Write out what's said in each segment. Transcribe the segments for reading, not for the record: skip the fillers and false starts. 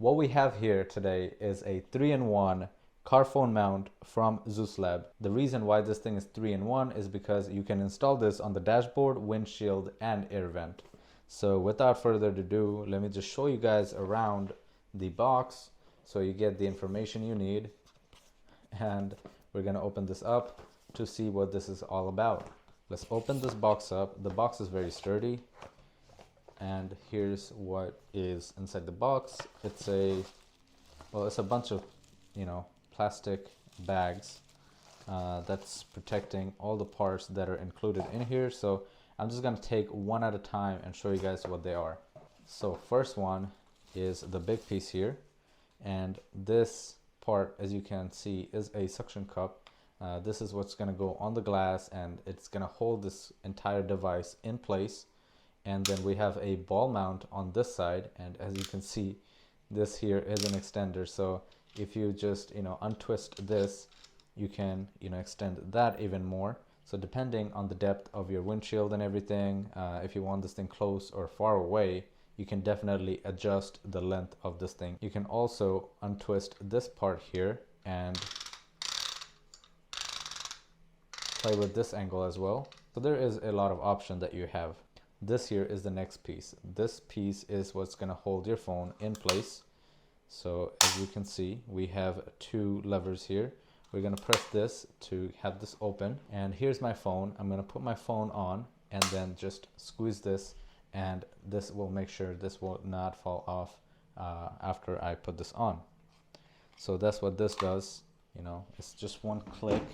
What we have here today is a 3-in-1 car phone mount from Zuslab. The reason why this thing is 3-in-1 is because you can install this on the dashboard, windshield, and air vent. So without further ado, let me just show you guys around the box so you get the information you need. And we're gonna open this up to see what this is all about. Let's open this box up. The box is very sturdy. And here's what is inside the box. It's a bunch of, plastic bags that's protecting all the parts that are included in here. So I'm just gonna take one at a time and show you guys what they are. So first one is the big piece here, and this part, as you can see, is a suction cup. This is what's gonna go on the glass, and it's gonna hold this entire device in place. And then we have a ball mount on this side, and as you can see, this here is an extender. So if you just untwist this, you can extend that even more. So depending on the depth of your windshield and everything, if you want this thing close or far away, you can definitely adjust the length of this thing. You can also untwist this part here and play with this angle as well. So there is a lot of option that you have. This here is the next piece. This piece is what's going to hold your phone in place. So as you can see, we have two levers here. We're going to press this to have this open. And here's my phone. I'm going to put my phone on and then just squeeze this, and this will make sure this will not fall off after I put this on. So that's what this does. It's just one click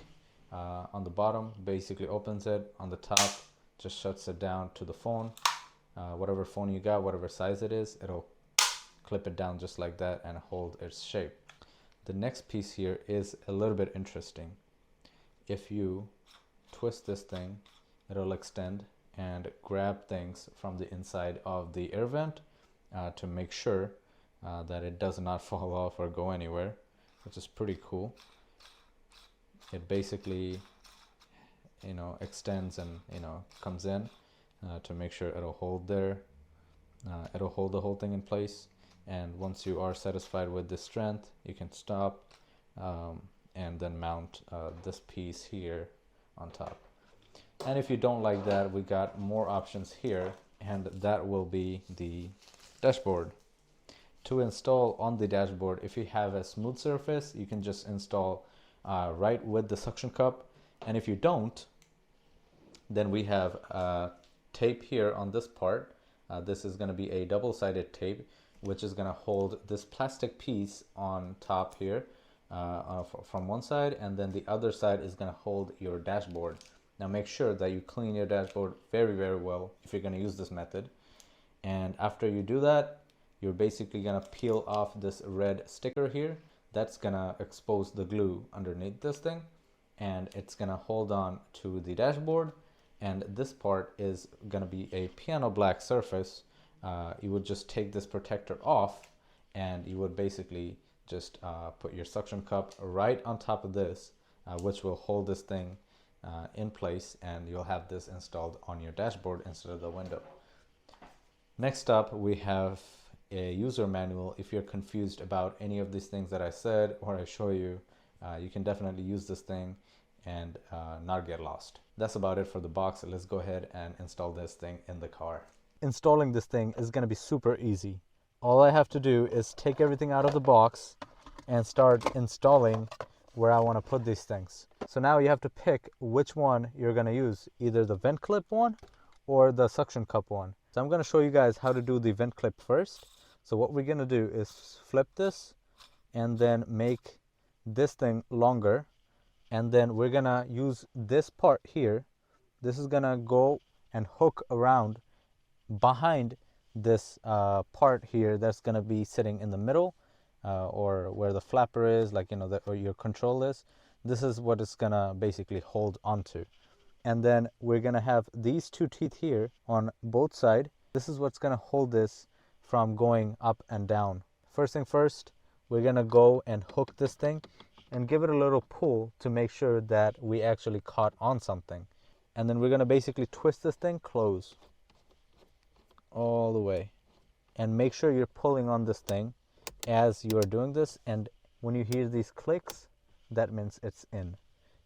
on the bottom, basically opens it. On the top, just shuts it down to the phone. Whatever phone you got, whatever size it is, it'll clip it down just like that and hold its shape. The next piece here is a little bit interesting. If you twist this thing, it'll extend and grab things from the inside of the air vent to make sure that it does not fall off or go anywhere, which is pretty cool. It basically extends and comes in to make sure it'll hold there. It'll hold the whole thing in place, and once you are satisfied with the strength, you can stop and then mount this piece here on top. And if you don't like that, we got more options here, and that will be the dashboard. To install on the dashboard, if you have a smooth surface, you can just install right with the suction cup. And if you don't, then we have tape here on this part. This is going to be a double-sided tape, which is going to hold this plastic piece on top here from one side, and then the other side is going to hold your dashboard. Now make sure that you clean your dashboard very, very well if you're going to use this method. And after you do that, you're basically going to peel off this red sticker here. That's going to expose the glue underneath this thing, and it's going to hold on to the dashboard. And this part is going to be a piano black surface. You would just take this protector off, and you would basically just put your suction cup right on top of this, which will hold this thing in place, and you'll have this installed on your dashboard instead of the window. Next up, we have a user manual. If you're confused about any of these things that I said or I show you, you can definitely use this thing and not get lost. That's about it for the box. Let's go ahead and install this thing in the car. Installing this thing is going to be super easy. All I have to do is take everything out of the box and start installing where I want to put these things. So now you have to pick which one you're going to use, either the vent clip one or the suction cup one. So I'm going to show you guys how to do the vent clip first. So what we're going to do is flip this and then make this thing longer. And then we're going to use this part here. This is going to go and hook around behind this part here that's going to be sitting in the middle or where the flapper is, like, or your control is. This is what it's going to basically hold onto. And then we're going to have these two teeth here on both sides. This is what's going to hold this from going up and down. First thing first, we're going to go and hook this thing and give it a little pull to make sure that we actually caught on something. And then we're going to basically twist this thing close all the way, and make sure you're pulling on this thing as you are doing this, and when you hear these clicks, that means it's in.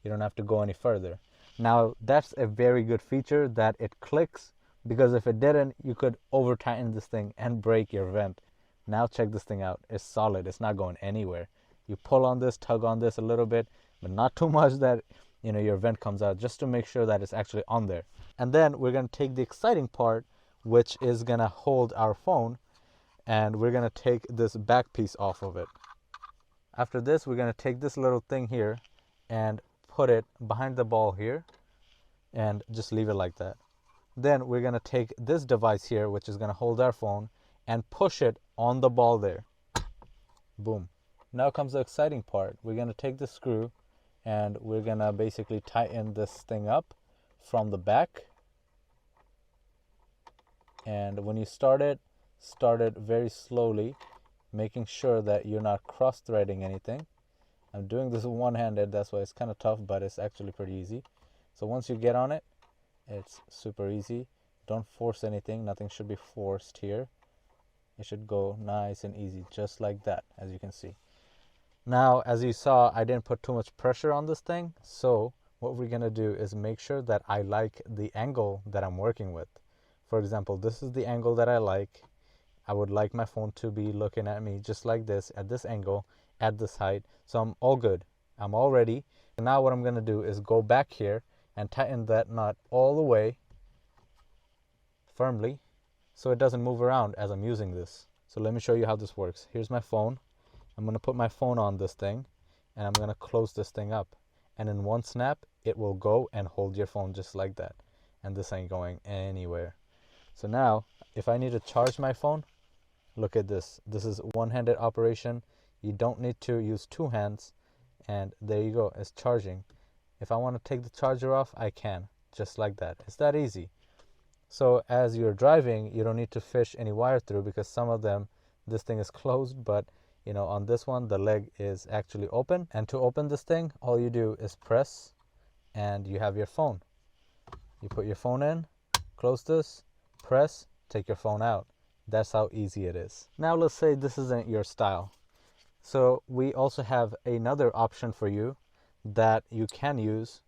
You don't have to go any further. Now that's a very good feature that it clicks, because if it didn't, you could over tighten this thing and break your vent. Now check this thing out. It's solid. It's not going anywhere. You pull on this, tug on this a little bit, but not too much that your vent comes out, just to make sure that it's actually on there. And then we're going to take the exciting part, which is going to hold our phone, and we're going to take this back piece off of it. After this, we're going to take this little thing here and put it behind the ball here and just leave it like that. Then we're going to take this device here, which is going to hold our phone, and push it on the ball there. Boom. Now comes the exciting part. We're going to take the screw and we're going to basically tighten this thing up from the back. And when you start it very slowly, making sure that you're not cross-threading anything. I'm doing this one-handed, that's why it's kind of tough, but it's actually pretty easy. So once you get on it, it's super easy. Don't force anything. Nothing should be forced here. It should go nice and easy, just like that, as you can see. Now, as you saw, I didn't put too much pressure on this thing. So what we're going to do is make sure that I like the angle that I'm working with. For example, this is the angle that I like. I would like my phone to be looking at me just like this, at this angle, at this height. So I'm all good. I'm all ready. And now what I'm going to do is go back here and tighten that nut all the way firmly so it doesn't move around as I'm using this. So let me show you how this works. Here's my phone. I'm going to put my phone on this thing and I'm going to close this thing up. And in one snap, it will go and hold your phone just like that. And this ain't going anywhere. So now, if I need to charge my phone, look at this. This is one-handed operation. You don't need to use two hands. And there you go. It's charging. If I want to take the charger off, I can. Just like that. It's that easy. So as you're driving, you don't need to fish any wire through, because some of them, this thing is closed. But, on this one, the leg is actually open. And to open this thing, all you do is press and you have your phone. You put your phone in, close this, press, take your phone out. That's how easy it is. Now let's say this isn't your style. So we also have another option for you that you can use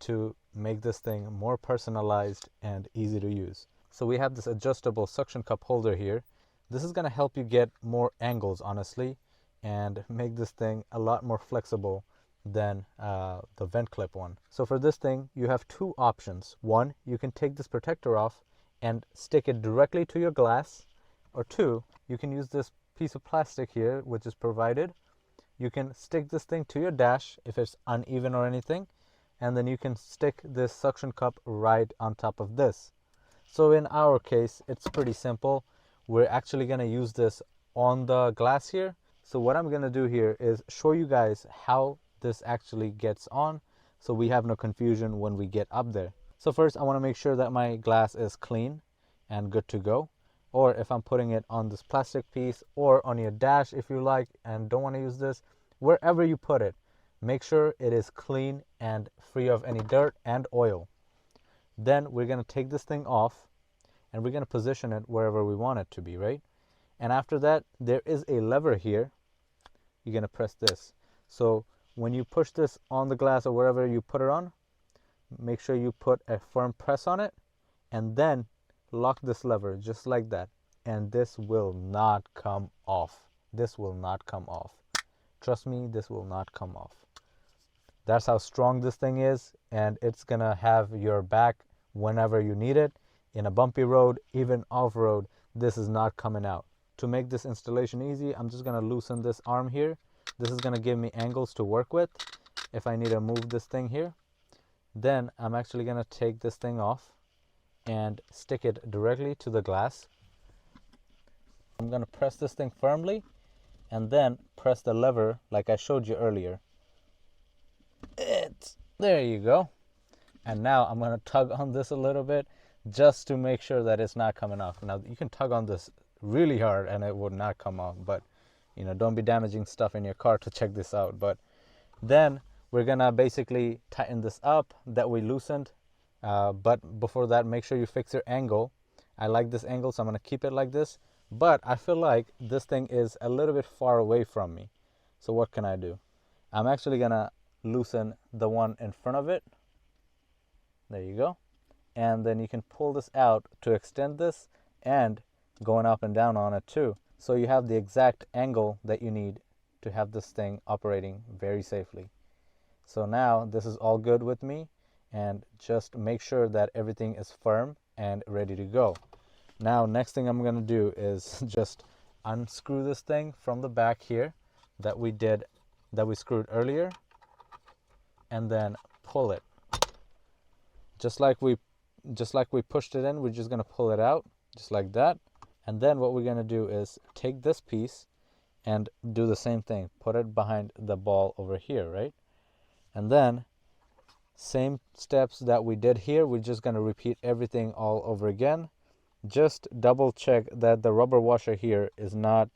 to make this thing more personalized and easy to use. So we have this adjustable suction cup holder here. This is going to help you get more angles, honestly, and make this thing a lot more flexible than the vent clip one. So for this thing, you have two options. One, you can take this protector off and stick it directly to your glass. Or two, you can use this piece of plastic here, which is provided. You can stick this thing to your dash if it's uneven or anything, and then you can stick this suction cup right on top of this. So in our case, it's pretty simple. We're actually going to use this on the glass here. So what I'm going to do here is show you guys how this actually gets on, so we have no confusion when we get up there. So first, I want to make sure that my glass is clean and good to go. Or if I'm putting it on this plastic piece or on your dash if you like and don't want to use this, wherever you put it, make sure it is clean and free of any dirt and oil. Then we're going to take this thing off and we're going to position it wherever we want it to be, right? And after that, there is a lever here. You're going to press this. So when you push this on the glass or wherever you put it on, make sure you put a firm press on it and then lock this lever just like that, and this will not come off. This will not come off. Trust me, this will not come off. That's how strong this thing is, and it's gonna have your back whenever you need it. In a bumpy road, even off-road, this is not coming out. To make this installation easy, I'm just gonna loosen this arm here. This is gonna give me angles to work with if I need to move this thing here. Then I'm actually gonna take this thing off and stick it directly to the glass. I'm going to press this thing firmly and then press the lever like I showed you earlier. There you go. And now I'm going to tug on this a little bit just to make sure that it's not coming off. Now you can tug on this really hard and it would not come off, but don't be damaging stuff in your car to check this out. But then we're going to basically tighten this up that we loosened. But before that, make sure you fix your angle. I like this angle, so I'm going to keep it like this. but I feel like this thing is a little bit far away from me. So what can I do? I'm actually gonna loosen the one in front of it. There you go. And then you can pull this out to extend this and going up and down on it too. So you have the exact angle that you need to have this thing operating very safely. So now this is all good with me, and just make sure that everything is firm and ready to go. Now next thing I'm gonna do is just unscrew this thing from the back here that we screwed earlier, and then pull it. Just like we pushed it in, we're just gonna pull it out just like that. And then what we're gonna do is take this piece and do the same thing. Put it behind the ball over here, right? And then same steps that we did here, we're just gonna repeat everything all over again. Just double check that the rubber washer here is not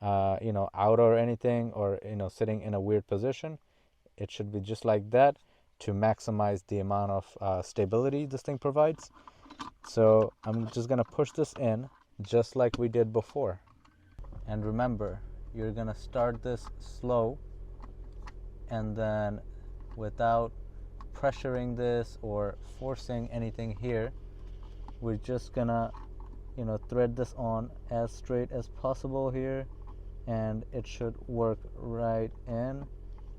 out or anything, or sitting in a weird position. It should be just like that to maximize the amount of stability this thing provides. So I'm just gonna push this in just like we did before. And remember, you're gonna start this slow, and then without pressuring this or forcing anything here, we're just gonna thread this on as straight as possible here, and it should work right in.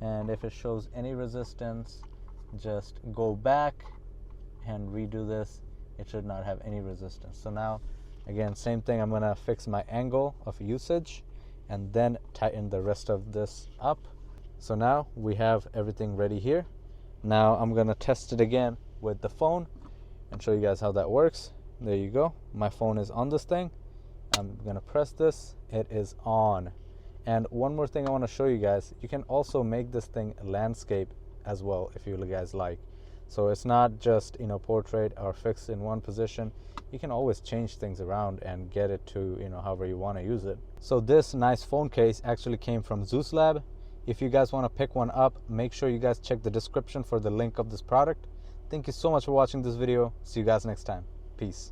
And if it shows any resistance, just go back and redo this. It should not have any resistance. So now again, same thing, I'm gonna fix my angle of usage and then tighten the rest of this up. So now we have everything ready here. Now I'm gonna test it again with the phone and show you guys how that works. There you go, my phone is on this thing. I'm gonna press this, it is on. And one more thing I want to show you guys, you can also make this thing landscape as well if you guys like. So it's not just portrait or fixed in one position. You can always change things around and get it to however you want to use it. So this nice phone case actually came from Zuslab. If you guys want to pick one up, make sure you guys check the description for the link of this product. Thank you so much for watching this video. See you guys next time. Peace.